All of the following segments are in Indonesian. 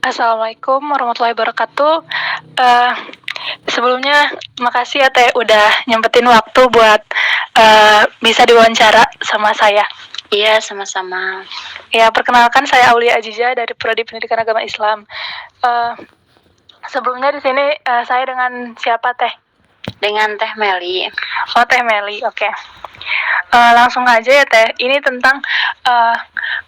Assalamualaikum warahmatullahi wabarakatuh. Eh, Sebelumnya, makasih ya Teh udah nyempetin waktu buat bisa diwawancara sama saya. Iya, sama-sama. Ya, perkenalkan saya Aulia Aziza dari Prodi Pendidikan Agama Islam. Eh, Sebelumnya di sini saya dengan siapa Teh? Dengan Teh Meli. Oh, Teh Meli, oke. Langsung aja ya Teh. Ini tentang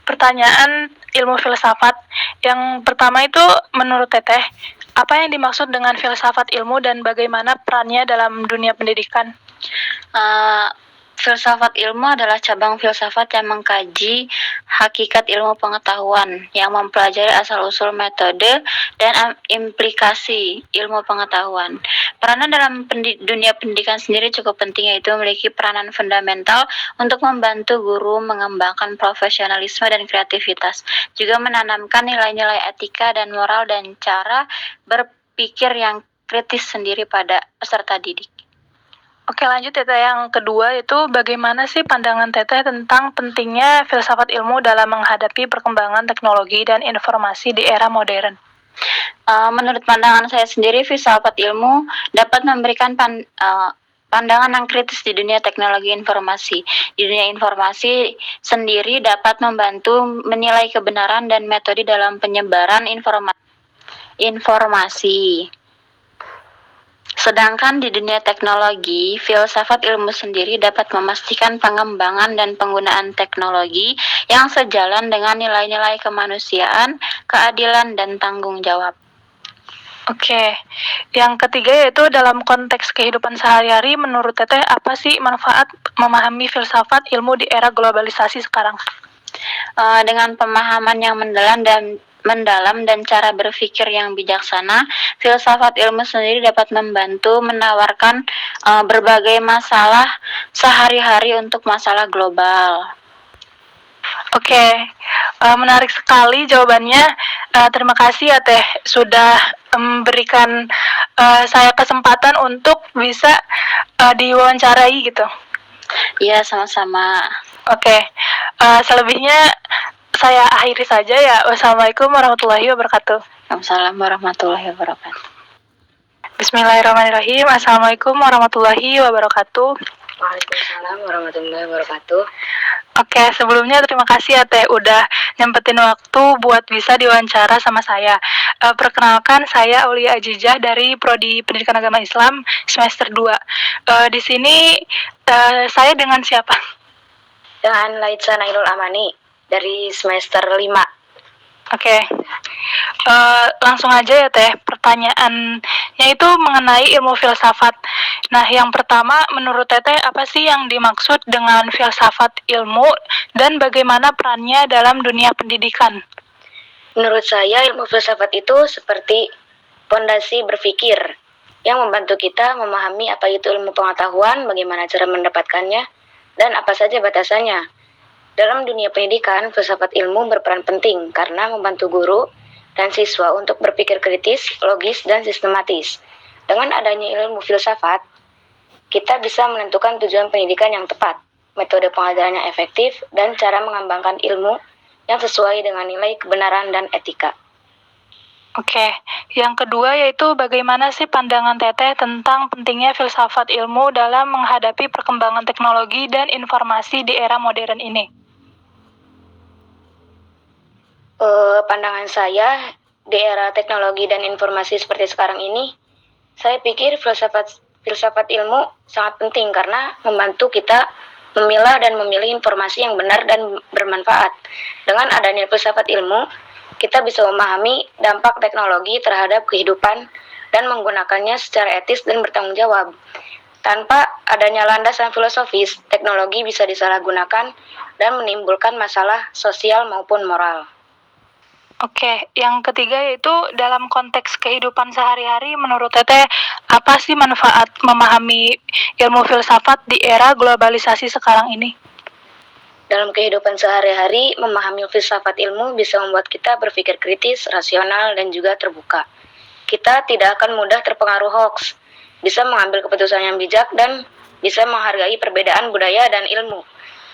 pertanyaan ilmu filsafat. Yang pertama itu menurut Teteh, apa yang dimaksud dengan filsafat ilmu dan bagaimana perannya dalam dunia pendidikan? Filsafat ilmu adalah cabang filsafat yang mengkaji hakikat ilmu pengetahuan, yang mempelajari asal-usul metode dan implikasi ilmu pengetahuan. Peranan dalam dunia pendidikan sendiri cukup penting, yaitu memiliki peranan fundamental untuk membantu guru mengembangkan profesionalisme dan kreativitas, juga menanamkan nilai-nilai etika dan moral dan cara berpikir yang kritis sendiri pada peserta didik. Oke, lanjut Teteh. Yang kedua itu bagaimana sih pandangan Teteh tentang pentingnya filsafat ilmu dalam menghadapi perkembangan teknologi dan informasi di era modern? Menurut pandangan saya sendiri, filsafat ilmu dapat memberikan pandangan yang kritis di dunia teknologi informasi. Di dunia informasi sendiri dapat membantu menilai kebenaran dan metode dalam penyebaran informasi. Sedangkan di dunia teknologi, filsafat ilmu sendiri dapat memastikan pengembangan dan penggunaan teknologi yang sejalan dengan nilai-nilai kemanusiaan, keadilan, dan tanggung jawab. Oke, yang ketiga yaitu dalam konteks kehidupan sehari-hari, menurut Teteh apa sih manfaat memahami filsafat ilmu di era globalisasi sekarang? Dengan pemahaman yang mendalam dan cara berpikir yang bijaksana, filsafat ilmu sendiri dapat membantu menawarkan berbagai masalah sehari-hari untuk masalah global. Oke, menarik sekali jawabannya. Terima kasih ya Teh sudah memberikan saya kesempatan untuk bisa diwawancarai gitu. Iya, sama-sama. Oke, selebihnya saya akhiri saja ya. Wassalamualaikum warahmatullahi wabarakatuh. Waalaikumsalam warahmatullahi wabarakatuh. Bismillahirrahmanirrahim. Assalamualaikum warahmatullahi wabarakatuh. Waalaikumsalam warahmatullahi wabarakatuh. Oke, sebelumnya terima kasih ya Teh udah nyempetin waktu buat bisa diwawancara sama saya. Perkenalkan, saya Aulia Ajijah dari Prodi Pendidikan Agama Islam semester 2. Di sini saya dengan siapa? Dengan Laitza Nailul Amani dari semester 5. Oke. Langsung aja ya Teh, pertanyaannya itu mengenai ilmu filsafat. Nah, yang pertama, menurut Teteh apa sih yang dimaksud dengan filsafat ilmu dan bagaimana perannya dalam dunia pendidikan? Menurut saya, ilmu filsafat itu seperti fondasi berpikir yang membantu kita memahami apa itu ilmu pengetahuan, bagaimana cara mendapatkannya, dan apa saja batasannya. Dalam dunia pendidikan, filsafat ilmu berperan penting karena membantu guru dan siswa untuk berpikir kritis, logis, dan sistematis. Dengan adanya ilmu filsafat, kita bisa menentukan tujuan pendidikan yang tepat, metode pengajaran yang efektif, dan cara mengembangkan ilmu yang sesuai dengan nilai kebenaran dan etika. Oke, yang kedua yaitu bagaimana sih pandangan Teteh tentang pentingnya filsafat ilmu dalam menghadapi perkembangan teknologi dan informasi di era modern ini? Pandangan saya di era teknologi dan informasi seperti sekarang ini, saya pikir filsafat ilmu sangat penting karena membantu kita memilah dan memilih informasi yang benar dan bermanfaat. Dengan adanya filsafat ilmu, kita bisa memahami dampak teknologi terhadap kehidupan dan menggunakannya secara etis dan bertanggung jawab. Tanpa adanya landasan filosofis, teknologi bisa disalahgunakan dan menimbulkan masalah sosial maupun moral. Oke, yang ketiga yaitu dalam konteks kehidupan sehari-hari, menurut Teteh, apa sih manfaat memahami ilmu filsafat di era globalisasi sekarang ini? Dalam kehidupan sehari-hari, memahami filsafat ilmu bisa membuat kita berpikir kritis, rasional, dan juga terbuka. Kita tidak akan mudah terpengaruh hoax, bisa mengambil keputusan yang bijak, dan bisa menghargai perbedaan budaya dan ilmu.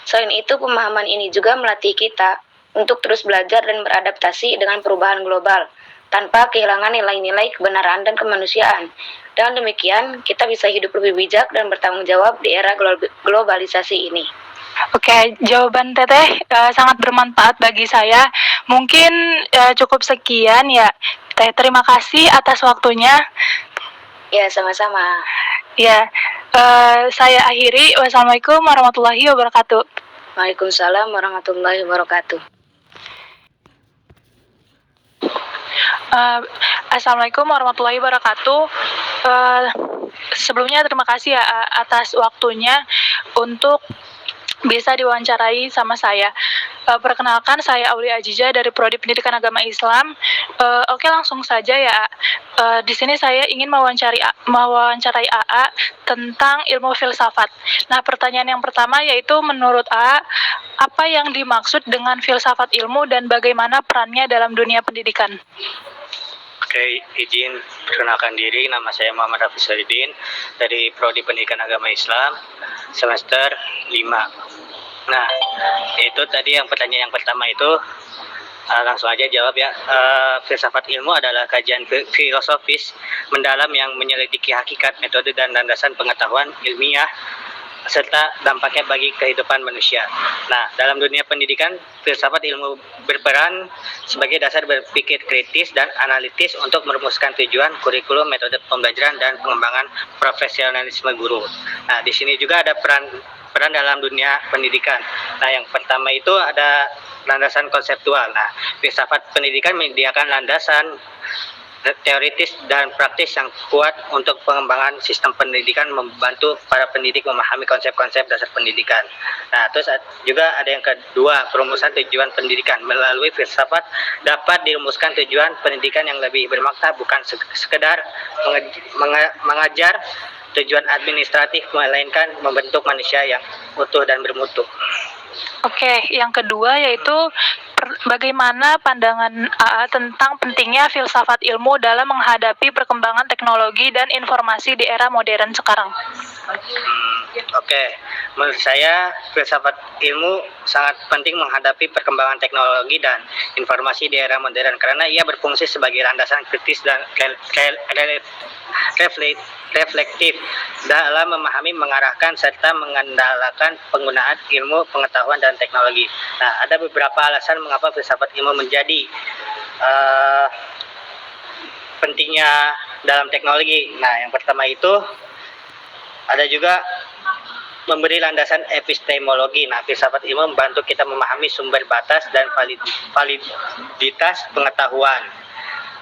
Selain itu, pemahaman ini juga melatih kita untuk terus belajar dan beradaptasi dengan perubahan global, tanpa kehilangan nilai-nilai kebenaran dan kemanusiaan. Dengan demikian, kita bisa hidup lebih bijak dan bertanggung jawab di era globalisasi ini. Oke, jawaban Teteh sangat bermanfaat bagi saya. Mungkin cukup sekian ya. Teh, terima kasih atas waktunya. Ya, sama-sama. Ya, saya akhiri. Wassalamualaikum warahmatullahi wabarakatuh. Waalaikumsalam warahmatullahi wabarakatuh. Assalamualaikum warahmatullahi wabarakatuh. Sebelumnya terima kasih ya atas waktunya untuk bisa diwawancarai sama saya. Perkenalkan, saya Aulia Aziza dari Prodi Pendidikan Agama Islam. Oke, langsung saja ya. Di sini saya ingin mewawancarai AA tentang ilmu filsafat. Nah, pertanyaan yang pertama yaitu menurut AA, apa yang dimaksud dengan filsafat ilmu dan bagaimana perannya dalam dunia pendidikan? Oke, izin perkenalkan diri, nama saya Muhammad Hafiz Saidin dari Prodi Pendidikan Agama Islam semester 5. Nah, itu tadi yang pertanyaan yang pertama itu langsung aja jawab ya. Filsafat ilmu adalah kajian filosofis mendalam yang menyelidiki hakikat, metode dan landasan pengetahuan ilmiah serta dampaknya bagi kehidupan manusia. Nah, dalam dunia pendidikan, filsafat ilmu berperan sebagai dasar berpikir kritis dan analitis untuk merumuskan tujuan, kurikulum, metode pembelajaran, dan pengembangan profesionalisme guru. Nah, di sini juga ada peran dalam dunia pendidikan. Nah, yang pertama itu ada landasan konseptual. Nah, filsafat pendidikan menyediakan landasan teoritis dan praktis yang kuat untuk pengembangan sistem pendidikan, membantu para pendidik memahami konsep-konsep dasar pendidikan. Nah, terus juga ada yang kedua, perumusan tujuan pendidikan. Melalui filsafat dapat dirumuskan tujuan pendidikan yang lebih bermakna, bukan sekedar mengajar tujuan administratif, melainkan membentuk manusia yang utuh dan bermutu. Oke, yang kedua yaitu bagaimana pandangan AA tentang pentingnya filsafat ilmu dalam menghadapi perkembangan teknologi dan informasi di era modern sekarang. Oke, menurut saya filsafat ilmu sangat penting menghadapi perkembangan teknologi dan informasi di era modern karena ia berfungsi sebagai landasan kritis dan reflektif dalam memahami, mengarahkan, serta mengandalkan penggunaan ilmu, pengetahuan, dan teknologi. Nah, ada beberapa alasan mengapa filsafat ilmu menjadi pentingnya dalam teknologi. Nah, yang pertama itu ada juga memberi landasan epistemologi. Nah, filsafat ilmu membantu kita memahami sumber batas dan validitas pengetahuan.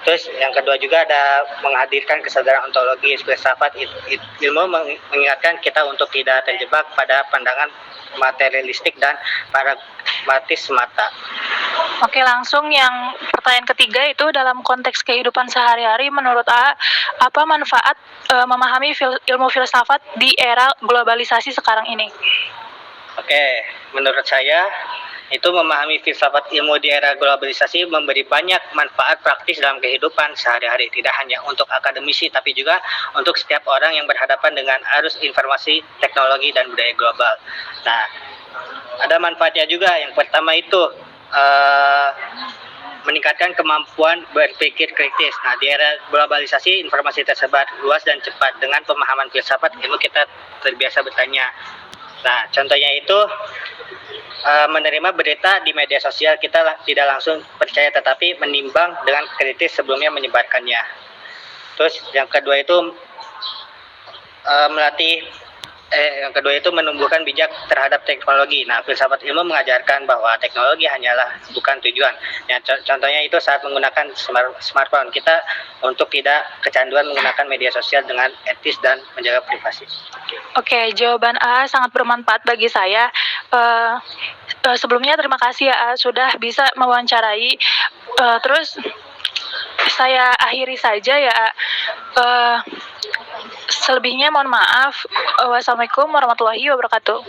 Terus yang kedua juga ada menghadirkan kesadaran ontologis. Filsafat ilmu mengingatkan kita untuk tidak terjebak pada pandangan materialistik dan pragmatis semata. Oke, langsung yang pertanyaan ketiga itu dalam konteks kehidupan sehari-hari, menurut AA, apa manfaat memahami ilmu filsafat di era globalisasi sekarang ini? Oke, menurut saya itu memahami filsafat ilmu di era globalisasi memberi banyak manfaat praktis dalam kehidupan sehari-hari, tidak hanya untuk akademisi tapi juga untuk setiap orang yang berhadapan dengan arus informasi, teknologi, dan budaya global. Nah, ada manfaatnya juga. Yang pertama itu meningkatkan kemampuan berpikir kritis. Nah, di era globalisasi informasi tersebar luas dan cepat. Dengan pemahaman filsafat ilmu kita terbiasa bertanya. Nah, contohnya itu menerima berita di media sosial, kita tidak langsung percaya tetapi menimbang dengan kritis sebelumnya menyebarkannya. Terus yang kedua itu menumbuhkan bijak terhadap teknologi. Nah, filsafat ilmu mengajarkan bahwa teknologi hanyalah bukan tujuan. Ya, contohnya itu saat menggunakan smartphone, kita untuk tidak kecanduan menggunakan media sosial dengan etis dan menjaga privasi. Oke, jawaban A sangat bermanfaat bagi saya. Sebelumnya terima kasih ya A, sudah bisa mewawancarai. Terus saya akhiri saja ya A. Selebihnya mohon maaf. Wassalamualaikum warahmatullahi wabarakatuh.